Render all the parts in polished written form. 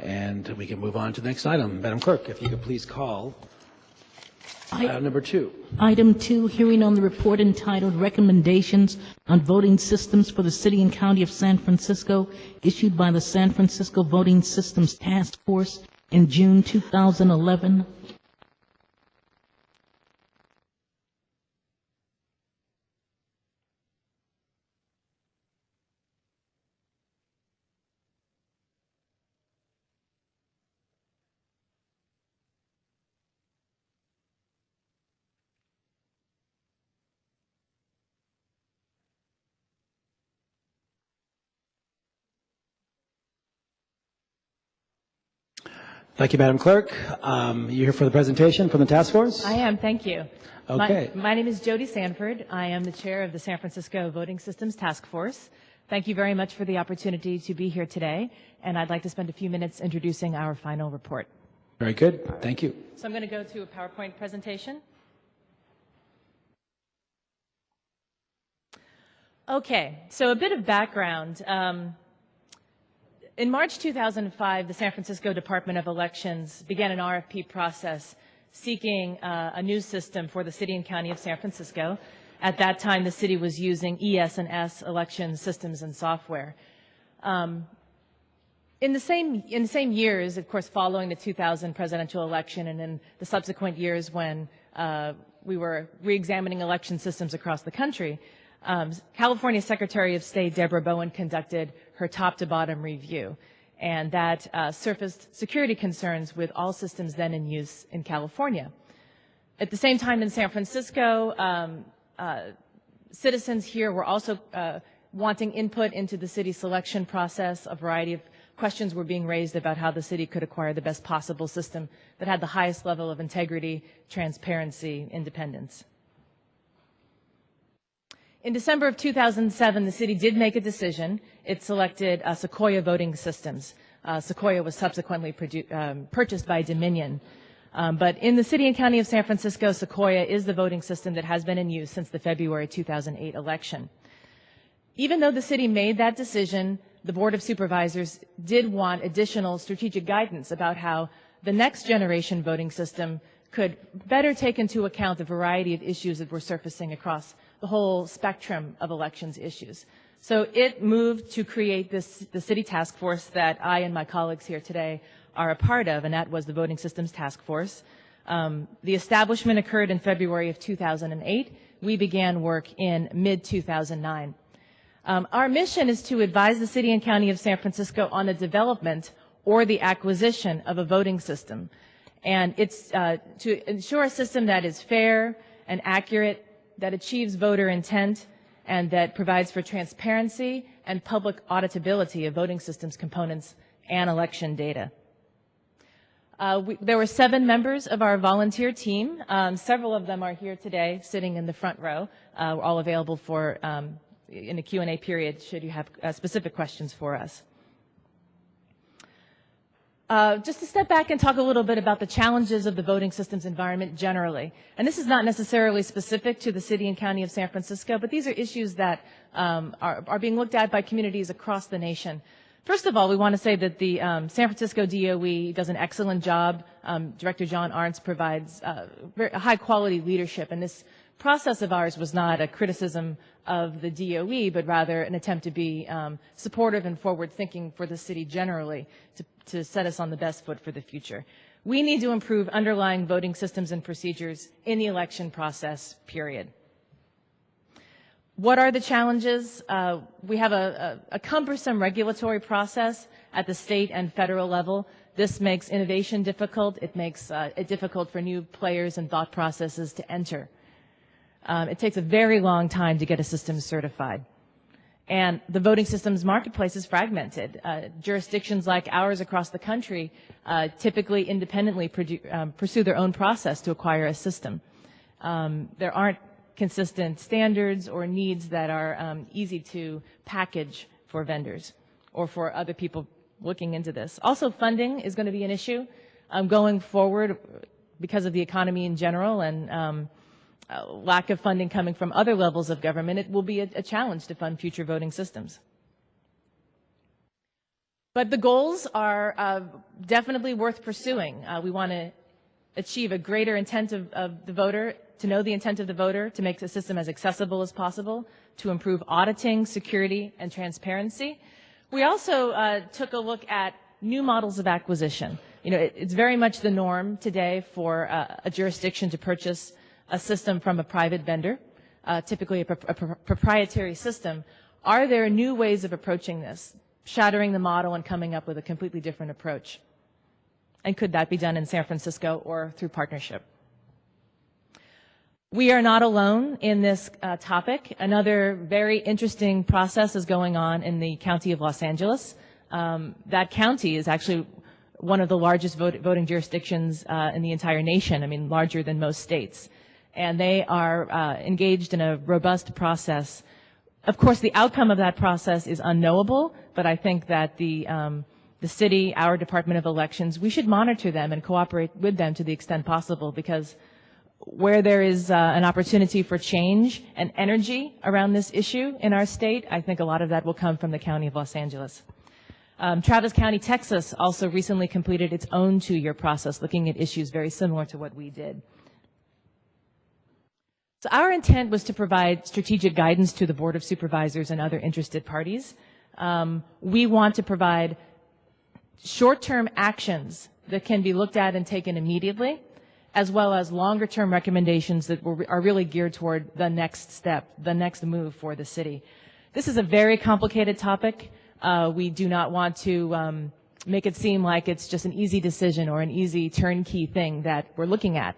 and we can move on to the next item. Madam Clerk, if you could please call item number 2. Item 2, hearing on the report entitled Recommendations on Voting Systems for the City and County of San Francisco, issued by the San Francisco Voting Systems Task Force in June 2011. Thank you, Madam Clerk. You here for the presentation from the task force? I am, thank you. Okay. My name is Jody Sanford. I am the chair of the San Francisco Voting Systems Task Force. Thank you very much for the opportunity to be here today, and I'd like to spend a few minutes introducing our final report. Very good. Thank you. So I'm going to go to a PowerPoint presentation. Okay, so a bit of background. In March 2005, the San Francisco Department of Elections began an RFP process seeking a new system for the City and County of San Francisco. At that time, the city was using ES&S election systems and software. In the same years, of course, following the 2000 presidential election and in the subsequent years when we were re-examining election systems across the country, California Secretary of State Deborah Bowen conducted her top-to-bottom review, and that surfaced security concerns with all systems then in use in California. At the same time in San Francisco, citizens here were also wanting input into the city selection process. A variety of questions were being raised about how the city could acquire the best possible system that had the highest level of integrity, transparency, independence. In December of 2007, the city did make a decision. It selected Sequoia voting systems. Sequoia was subsequently purchased by Dominion. But in the City and County of San Francisco, Sequoia is the voting system that has been in use since the February 2008 election. Even though the city made that decision, the Board of Supervisors did want additional strategic guidance about how the next generation voting system could better take into account the variety of issues that were surfacing across the whole spectrum of elections issues. So it moved to create the city task force that I and my colleagues here today are a part of, and that was the Voting Systems Task Force. The establishment occurred in February of 2008. We began work in mid-2009. Our mission is to advise the City and County of San Francisco on the development or the acquisition of a voting system. And it's to ensure a system that is fair and accurate, that achieves voter intent, and that provides for transparency and public auditability of voting systems components and election data. There were 7 members of our volunteer team. Several of them are here today, sitting in the front row. We're all available for in the Q&A period should you have specific questions for us. Just to step back and talk a little bit about the challenges of the voting systems environment generally. And this is not necessarily specific to the City and County of San Francisco, but these are issues that are being looked at by communities across the nation. First of all, we want to say that the San Francisco DOE does an excellent job. Director John Arntz provides very high-quality leadership, and this process of ours was not a criticism of the DOE, but rather an attempt to be supportive and forward-thinking for the city generally to set us on the best foot for the future. We need to improve underlying voting systems and procedures in the election process, period. What are the challenges? We have a cumbersome regulatory process at the state and federal level. This makes innovation difficult. It makes it difficult for new players and thought processes to enter. It takes a very long time to get a system certified. And the voting systems marketplace is fragmented. Jurisdictions like ours across the country typically independently pursue their own process to acquire a system. There aren't consistent standards or needs that are easy to package for vendors or for other people looking into this. Also, funding is going to be an issue going forward because of the economy in general and lack of funding coming from other levels of government. It will be a challenge to fund future voting systems. But the goals are definitely worth pursuing. We want to achieve a greater intent of the voter, to know the intent of the voter, to make the system as accessible as possible, to improve auditing, security, and transparency. We also took a look at new models of acquisition. You know, it's very much the norm today for a jurisdiction to purchase a system from a private vendor, typically a proprietary system. Are there new ways of approaching this, shattering the model and coming up with a completely different approach? And could that be done in San Francisco or through partnership? We are not alone in this topic. Another very interesting process is going on in the County of Los Angeles. That county is actually one of the largest voting jurisdictions in the entire nation, I mean, larger than most states. And they are engaged in a robust process. Of course, the outcome of that process is unknowable, but I think that the city, our Department of Elections, we should monitor them and cooperate with them to the extent possible, because where there is an opportunity for change and energy around this issue in our state, I think a lot of that will come from the County of Los Angeles. Travis County, Texas also recently completed its own 2-year process looking at issues very similar to what we did. So our intent was to provide strategic guidance to the Board of Supervisors and other interested parties. We want to provide short-term actions that can be looked at and taken immediately, as well as longer-term recommendations that are really geared toward the next step, the next move for the city. This is a very complicated topic. We do not want to make it seem like it's just an easy decision or an easy turnkey thing that we're looking at.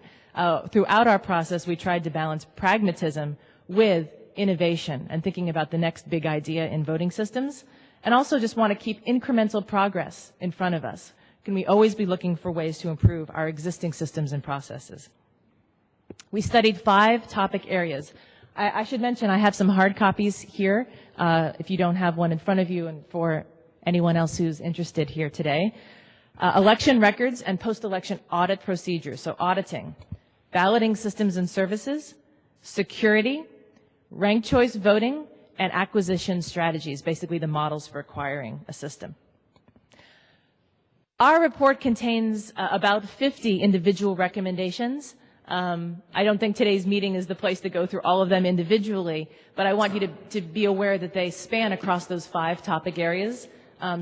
Throughout our process, we tried to balance pragmatism with innovation and thinking about the next big idea in voting systems, and also just want to keep incremental progress in front of us. Can we always be looking for ways to improve our existing systems and processes? We studied 5 topic areas. I should mention I have some hard copies here, if you don't have one in front of you, and for anyone else who's interested here today. Election records and post-election audit procedures, so auditing, balloting systems and services, security, ranked choice voting, and acquisition strategies, basically the models for acquiring a system. Our report contains about 50 individual recommendations. I don't think today's meeting is the place to go through all of them individually, but I want you to be aware that they span across those 5 topic areas.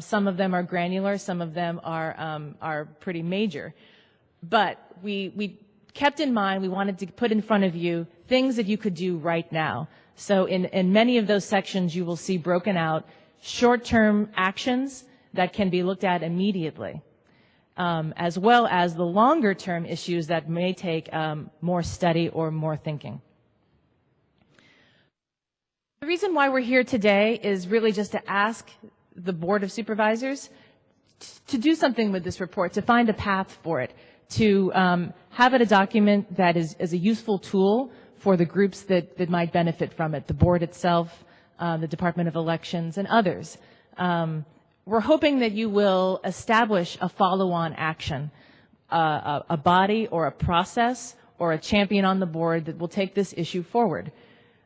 Some of them are granular, some of them are pretty major. But we kept in mind, we wanted to put in front of you things that you could do right now. So in many of those sections, you will see broken out short-term actions that can be looked at immediately, as well as the longer-term issues that may take more study or more thinking. The reason why we're here today is really just to ask the Board of Supervisors to do something with this report, to find a path for it, to have it a document that is a useful tool for the groups that might benefit from it, the board itself, the Department of Elections, and others. We're hoping that you will establish a follow-on action, a body or a process or a champion on the board that will take this issue forward.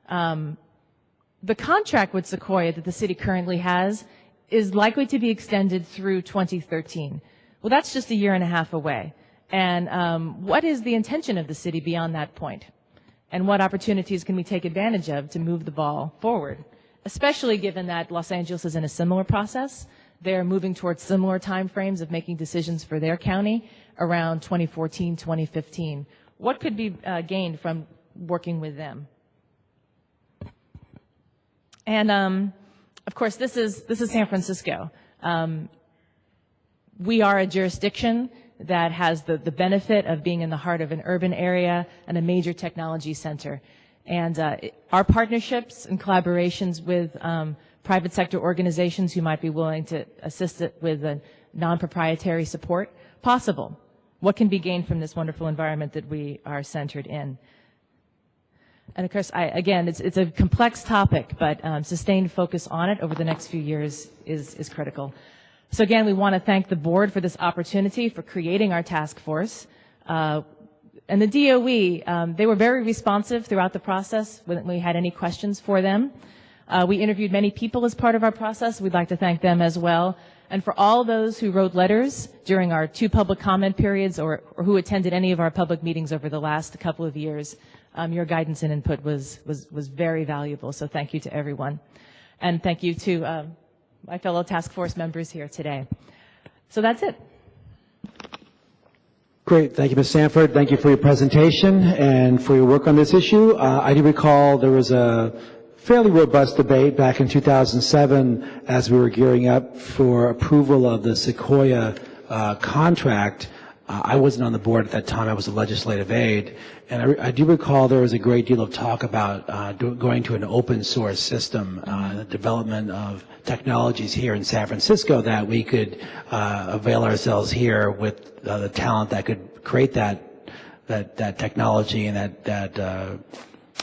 The contract with Sequoia that the city currently has is likely to be extended through 2013. Well, that's just a year and a half away. And what is the intention of the city beyond that point? And what opportunities can we take advantage of to move the ball forward? Especially given that Los Angeles is in a similar process. They're moving towards similar timeframes of making decisions for their county around 2014, 2015. What could be gained from working with them? And of course, this is San Francisco. We are a jurisdiction that has the benefit of being in the heart of an urban area and a major technology center. And our partnerships and collaborations with private sector organizations who might be willing to assist it with a non-proprietary support, possible. What can be gained from this wonderful environment that we are centered in? And of course, again, it's a complex topic, but sustained focus on it over the next few years is critical. So again, we want to thank the board for this opportunity, for creating our task force. And the DOE, they were very responsive throughout the process when we had any questions for them. We interviewed many people as part of our process. We'd like to thank them as well. And for all those who wrote letters during our 2 public comment periods or who attended any of our public meetings over the last couple of years, your guidance and input was very valuable. So thank you to everyone. And thank you to my fellow task force members here today. So that's it. Great. Thank you, Ms. Sanford. Thank you for your presentation and for your work on this issue. I do recall there was a fairly robust debate back in 2007 as we were gearing up for approval of the Sequoia contract. I wasn't on the board at that time. I was a legislative aide. And I do recall there was a great deal of talk about going to an open source system, the development of technologies here in San Francisco that we could avail ourselves here with the talent that could create that technology and that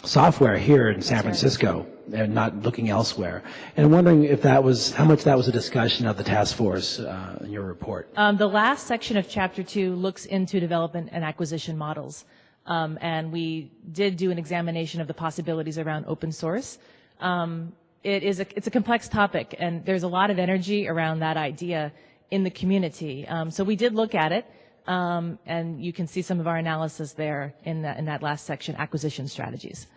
software here in San Francisco and not looking elsewhere. And I'm wondering if that was, how much that was a discussion of the task force in your report. The last section of Chapter 2 looks into development and acquisition models. And we did do an examination of the possibilities around open source. It's a complex topic, and there's a lot of energy around that idea in the community. So we did look at it, and you can see some of our analysis there in that last section, acquisition strategies.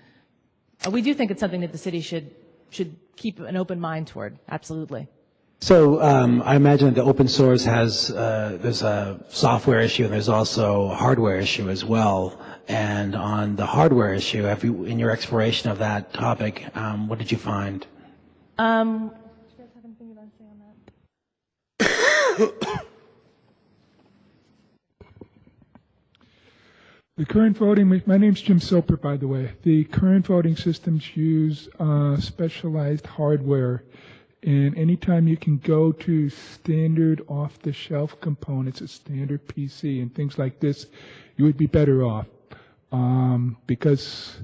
We do think it's something that the city should keep an open mind toward, absolutely. So I imagine that the open source has, there's a software issue and there's also a hardware issue as well. And on the hardware issue, have you, in your exploration of that topic, what did you find? Do you guys have anything you want to say on that? The current voting, my name's Jim Soper, by the way. The current voting systems use specialized hardware. And anytime you can go to standard off-the-shelf components, a standard PC and things like this, you would be better off. Because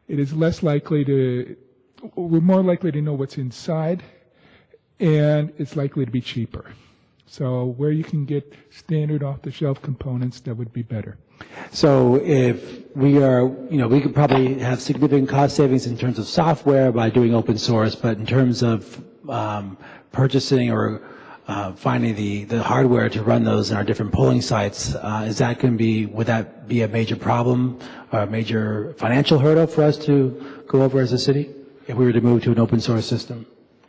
it is less likely we're more likely to know what's inside, and it's likely to be cheaper. So where you can get standard off-the-shelf components, that would be better. So if we are, we could probably have significant cost savings in terms of software by doing open source, but in terms of purchasing or finding the hardware to run those in our different polling sites, would that be a major problem or a major financial hurdle for us to go over as a city if we were to move to an open source system?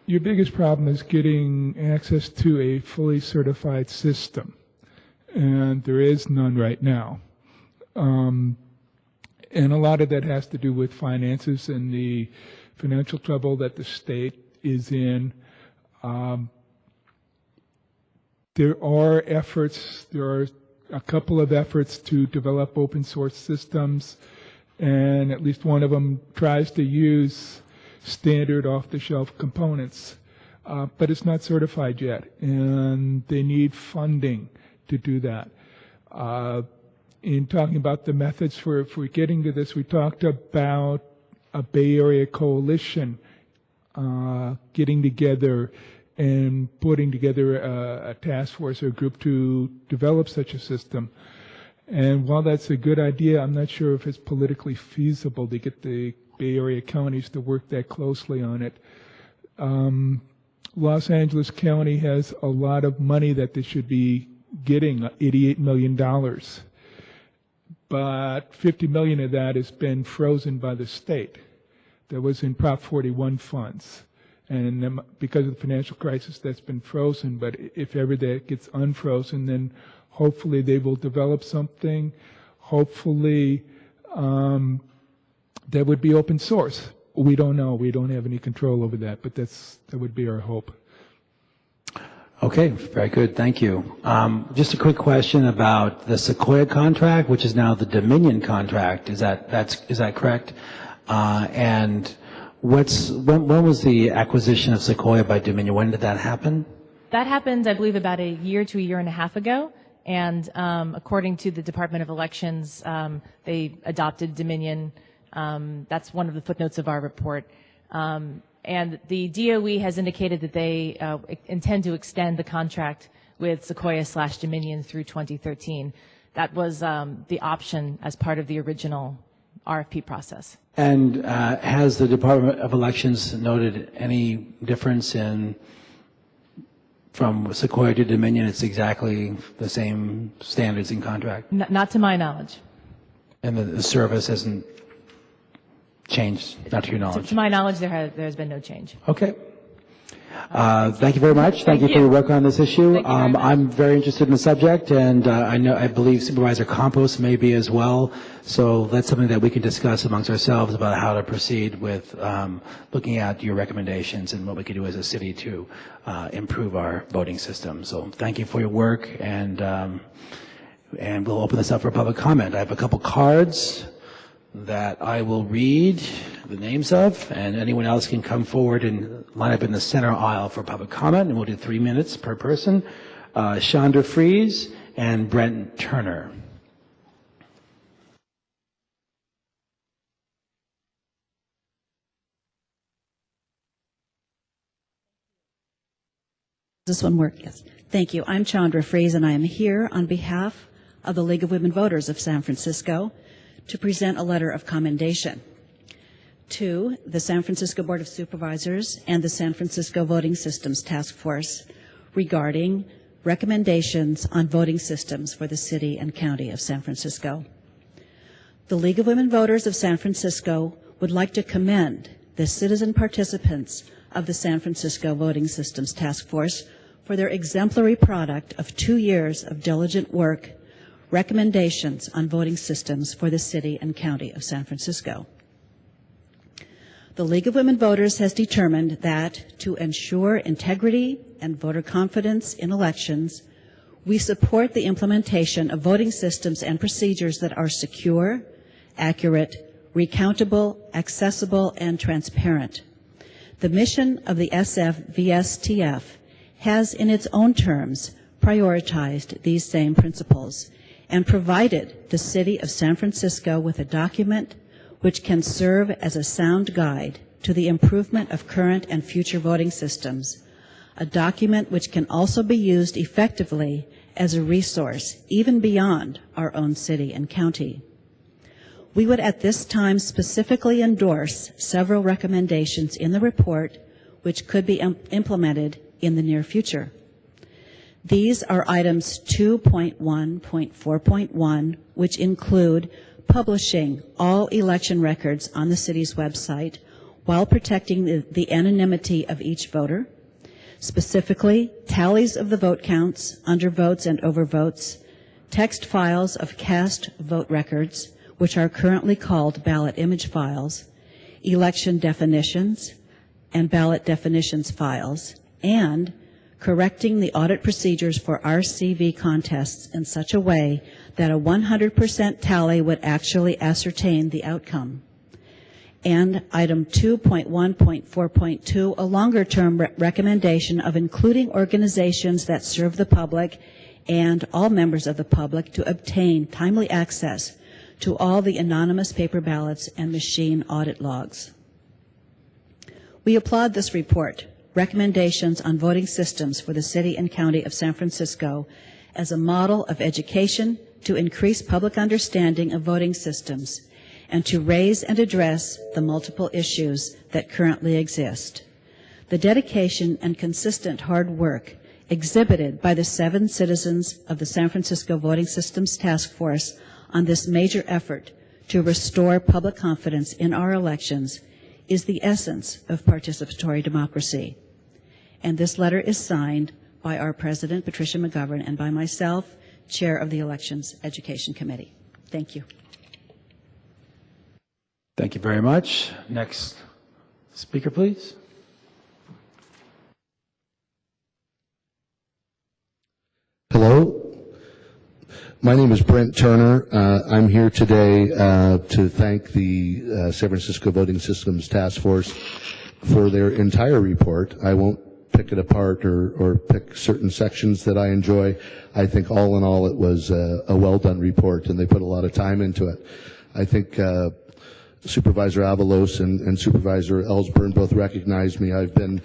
Your biggest problem is getting access to a fully certified system, and there is none right now. And a lot of that has to do with finances and the financial trouble that the state is in. There are a couple of efforts to develop open source systems, and at least one of them tries to use standard off-the-shelf components, but it's not certified yet, and they need funding to do that. In talking about the methods for getting to this, we talked about a Bay Area coalition getting together and putting together a task force or a group to develop such a system. And while that's a good idea, I'm not sure if it's politically feasible to get the Bay Area counties to work that closely on it. Los Angeles County has a lot of money that they should be getting, $88 million. But $50 million of that has been frozen by the state. That was in Prop 41 funds. And because of the financial crisis, that's been frozen. But if ever that gets unfrozen, then hopefully they will develop something. Hopefully that would be open source. We don't know. We don't have any control over that. But that would be our hope. Okay, very good. Thank you. Just a quick question about the Sequoia contract, which is now the Dominion contract. Is that correct? And when was the acquisition of Sequoia by Dominion? When did that happen? That happened, I believe, about a year to a year and a half ago. And according to the Department of Elections, they adopted Dominion. That's one of the footnotes of our report. And the DOE has indicated that they intend to extend the contract with Sequoia/Dominion through 2013. That was the option as part of the original RFP process. And has the Department of Elections noted any difference in from Sequoia to Dominion, it's exactly the same standards in contract? Not to my knowledge. And the service hasn't changed, not to your knowledge? To my knowledge, there's been no change. Okay. Thank you very much. Thank you for your work on this issue. Thank you very much. I'm very interested in the subject, and I believe Supervisor Campos may be as well. So that's something that we can discuss amongst ourselves about how to proceed with looking at your recommendations and what we can do as a city to improve our voting system. So thank you for your work, and we'll open this up for public comment. I have a couple cards that I will read the names of, and anyone else can come forward and line up in the center aisle for public comment, and we'll do 3 minutes per person. Chandra Fries and Brent Turner. Does this one work? Yes. Thank you. I'm Chandra Fries, and I am here on behalf of the League of Women Voters of San Francisco to present a letter of commendation to the San Francisco Board of Supervisors and the San Francisco Voting Systems Task Force regarding recommendations on voting systems for the city and county of San Francisco. The League of Women Voters of San Francisco would like to commend the citizen participants of the San Francisco Voting Systems Task Force for their exemplary product of 2 years of diligent work, recommendations on voting systems for the city and county of San Francisco. The League of Women Voters has determined that to ensure integrity and voter confidence in elections, we support the implementation of voting systems and procedures that are secure, accurate, recountable, accessible, and transparent. The mission of the SF-VSTF has, in its own terms, prioritized these same principles and provided the City of San Francisco with a document which can serve as a sound guide to the improvement of current and future voting systems, a document which can also be used effectively as a resource even beyond our own city and county. We would at this time specifically endorse several recommendations in the report which could be implemented in the near future. These are items 2.1.4.1, which include publishing all election records on the city's website while protecting the anonymity of each voter, specifically tallies of the vote counts, undervotes and overvotes, text files of cast vote records, which are currently called ballot image files, election definitions and ballot definitions files, and correcting the audit procedures for RCV contests in such a way that a 100% tally would actually ascertain the outcome. And item 2.1.4.2, a longer-term recommendation of including organizations that serve the public and all members of the public to obtain timely access to all the anonymous paper ballots and machine audit logs. We applaud this report, Recommendations on Voting Systems for the City and County of San Francisco, as a model of education to increase public understanding of voting systems and to raise and address the multiple issues that currently exist. The dedication and consistent hard work exhibited by the 7 citizens of the San Francisco Voting Systems Task Force on this major effort to restore public confidence in our elections is the essence of participatory democracy. And this letter is signed by our President, Patricia McGovern, and by myself, Chair of the Elections Education Committee. Thank you. Thank you very much. Next speaker, please. Hello. My name is Brent Turner. I'm here today to thank the San Francisco Voting Systems Task Force for their entire report. I won't pick it apart or pick certain sections that I enjoy. I think all in all it was a well-done report, and they put a lot of time into it. I think Supervisor Avalos and Supervisor Ellsburn both recognize me. I've been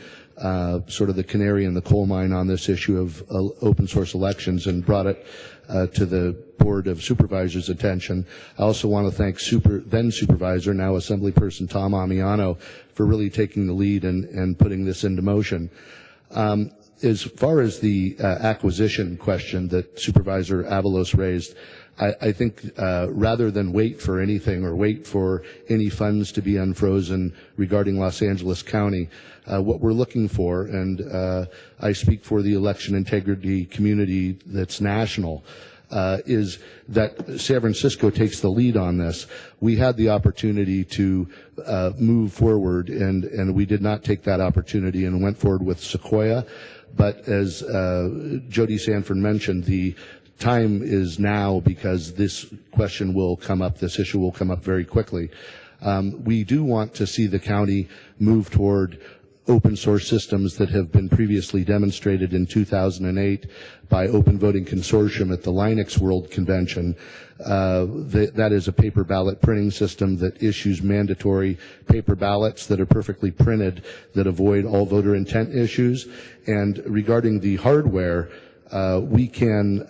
sort of the canary in the coal mine on this issue of open source elections and brought it to the Board of Supervisors' attention. I also want to thank then Supervisor, now Assemblyperson Tom Amiano, for really taking the lead and putting this into motion. As far as the acquisition question that Supervisor Avalos raised, I think rather than wait for anything or wait for any funds to be unfrozen regarding Los Angeles County, what we're looking for, and I speak for the election integrity community that's national, is that San Francisco takes the lead on this. We had the opportunity to move forward, and we did not take that opportunity and went forward with Sequoia. But as Jody Sanford mentioned, the time is now because this question will come up, this issue will come up very quickly. We do want to see the county move toward open source systems that have been previously demonstrated in 2008 by Open Voting Consortium at the Linux World Convention. That is a paper ballot printing system that issues mandatory paper ballots that are perfectly printed that avoid all voter intent issues. And regarding the hardware, we can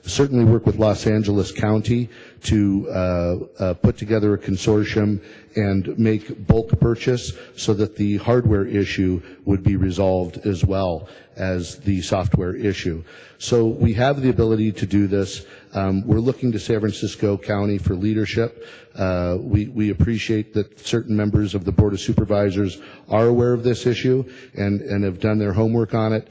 certainly work with Los Angeles County to put together a consortium and make bulk purchase so that the hardware issue would be resolved as well as the software issue. So we have the ability to do this. We're looking to San Francisco County for leadership. We appreciate that certain members of the Board of Supervisors are aware of this issue and have done their homework on it.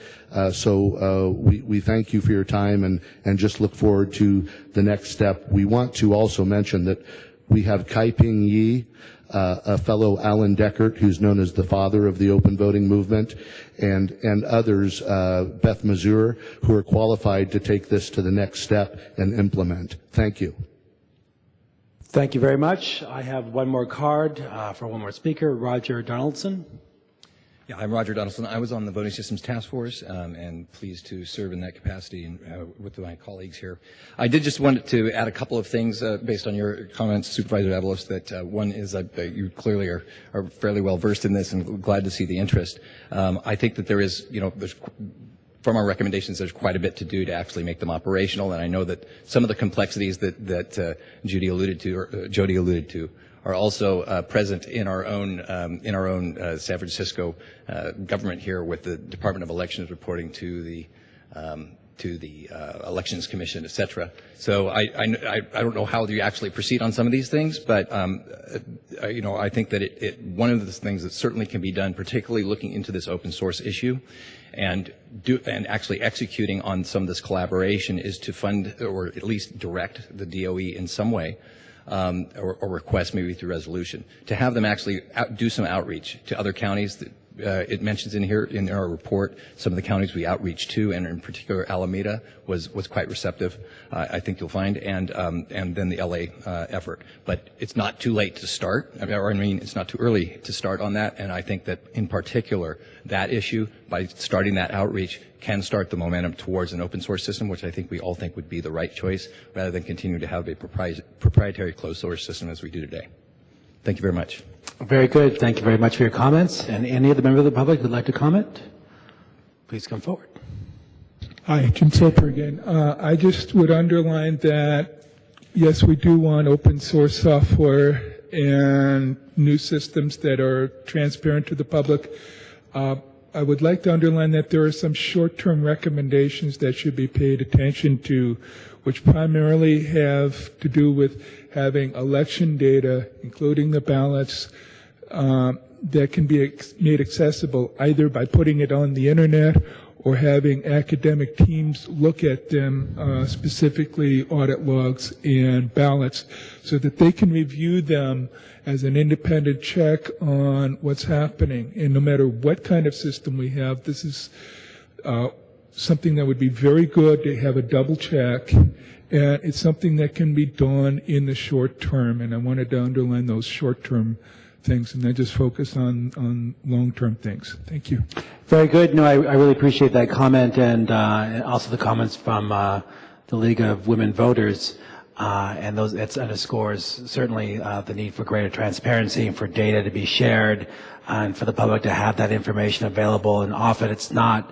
So we thank you for your time and just look forward to the next step. We want to also mention that we have Kai-Ping Yi, a fellow Alan Deckert, who's known as the father of the open voting movement, and others, Beth Mazur, who are qualified to take this to the next step and implement. Thank you. Thank you very much. I have one more card for one more speaker, Roger Donaldson. Yeah, I'm Roger Donaldson. I was on the Voting Systems Task Force and pleased to serve in that capacity with my colleagues here. I did just want to add a couple of things based on your comments, Supervisor Avalos, that one is that you clearly are fairly well versed in this and glad to see the interest. I think that there is, from our recommendations, there's quite a bit to do to actually make them operational, and I know that some of the complexities that Jody alluded to are also present in our own San Francisco government here, with the Department of Elections reporting to the Elections Commission, et cetera. So I don't know how you actually proceed on some of these things, but I think that one of the things that certainly can be done, particularly looking into this open source issue, and actually executing on some of this collaboration, is to fund or at least direct the DOE in some way. Or request, maybe through resolution, to have them actually do some outreach to other counties. It mentions in here in our report some of the counties we outreach to, and in particular Alameda was quite receptive, I think you'll find, and then the LA effort. But it's not too late to start, it's not too early to start on that, and I think that in particular that issue, by starting that outreach, can start the momentum towards an open source system, which I think we all think would be the right choice, rather than continue to have a proprietary closed source system as we do today. Thank you very much. Very good. Thank you very much for your comments. And any other member of the public who'd like to comment, please come forward. Hi, Jim Soper again. I just would underline that, yes, we do want open source software and new systems that are transparent to the public. I would like to underline that there are some short-term recommendations that should be paid attention to, which primarily have to do with having election data, including the ballots, that can be made accessible either by putting it on the internet or having academic teams look at them, specifically audit logs and ballots, so that they can review them as an independent check on what's happening. And no matter what kind of system we have, this is something that would be very good to have a double check, and it's something that can be done in the short term. And I wanted to underline those short term things and then just focus on long-term things. Thank you. Very good. No, I really appreciate that comment, and also the comments from the League of Women Voters. And it underscores certainly the need for greater transparency and for data to be shared and for the public to have that information available. And often it's not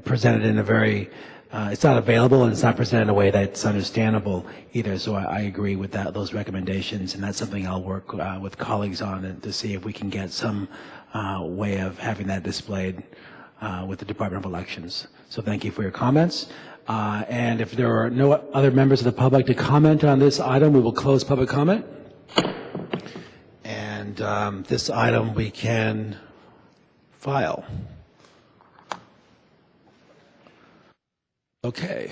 presented in a very it's not available, and it's not presented in a way that's understandable either. So I agree with those recommendations, and that's something I'll work with colleagues on to see if we can get some way of having that displayed with the Department of Elections. So thank you for your comments. And if there are no other members of the public to comment on this item, we will close public comment. And this item we can file. Okay.